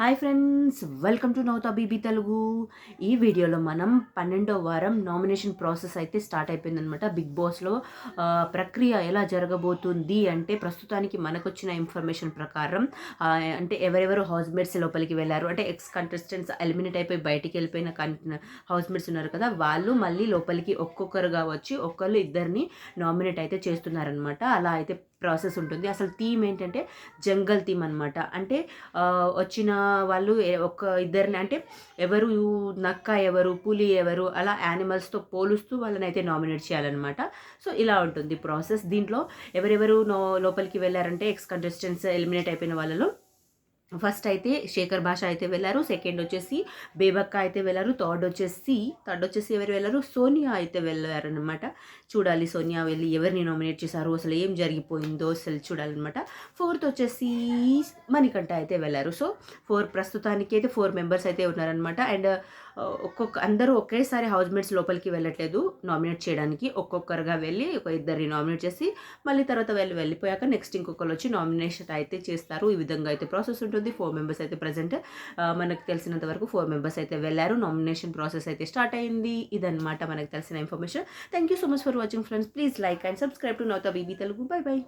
Hi friends, welcome to Nautha BB Telugu. ఈ వీడియోలో మనం 12వ వారం నామినేషన్ ప్రాసెస్ అయితే స్టార్ట్ అయిపోయిందనమాట. బిగ్ బాస్లో ప్రక్రియ ఎలా జరగబోతుంది అంటే, ప్రస్తుతానికి మనకొచ్చిన ఇన్ఫర్మేషన్ ప్రకారం అంటే ఎవరెవరు హౌస్మేట్స్ లోపలికి వెళ్ళారు అంటే ఎక్స్ కంటెస్టెంట్స్ ఎలిమినేట్ అయిపోయి బయటికి వెళ్ళిపోయిన హౌస్మేట్స్ ఉన్నారు కదా, వాళ్ళు మళ్ళీ లోపలికి ఒక్కొక్కరుగా వచ్చి ఒక్కళ్ళు ఇద్దరిని నామినేట్ అయితే చేస్తున్నారనమాట. అలా అయితే ప్రాసెస్ ఉంటుంది. అసలు థీమ్ ఏంటంటే జంగల్ థీమ్ అనమాట. అంటే వచ్చిన వాళ్ళు ఒక ఇద్దరిని అంటే ఎవరు నక్క ఎవరు పులి ఎవరు అలా యానిమల్స్తో పోలుస్తూ వాళ్ళని అయితే నామినేట్ చేయాలన్నమాట. సో ఇలా ఉంటుంది ప్రాసెస్. దీంట్లో ఎవరెవరు లోపలికి వెళ్ళారంటే ఎక్స్ కంటెస్టెంట్స్ ఎలిమినేట్ అయిపోయిన వాళ్ళలో ఫస్ట్ అయితే శేఖర్ భాష అయితే వెళ్ళారు, సెకండ్ వచ్చేసి బేబక్క అయితే వెళ్ళారు, థర్డ్ వచ్చేసి ఎవరు వెళ్ళారు, సోనియా అయితే వెళ్ళారనమాట. చూడాలి సోనియా వెళ్ళి ఎవరిని నామినేట్ చేశారు, అసలు ఏం జరిగిపోయిందో అసలు చూడాలన్నమాట. ఫోర్త్ వచ్చేసి మణికంఠ అయితే వెళ్ళారు. సో ప్రస్తుతానికి అయితే 4 మెంబర్స్ అయితే ఉన్నారనమాట. అండ్ అందరూ ఒకేసారి హౌస్మేట్స్ లోపలికి వెళ్ళట్లేదు నామినేట్ చేయడానికి. ఒక్కొక్కరుగా వెళ్ళి ఇద్దరిని నామినేట్ చేసి మళ్ళీ తర్వాత వెళ్ళిపోయాక నెక్స్ట్ ఇంకొకరు వచ్చి నామినేషన్ అయితే చేస్తారు. ఈ విధంగా అయితే ప్రాసెస్ ఉంటుంది. 4 మెంబర్స్ అయితే ప్రజెంట్ మనకు తెలిసినంత వరకు 4 మెంబర్స్ అయితే వెళ్ళారు. నామినేషన్ ప్రాసెస్ అయితే స్టార్ట్ అయింది. ఇదన్నమాట మనకు తెలిసిన information. Thank you so much for watching friends. Please like and subscribe to Nautha BB Telugu. Bye by.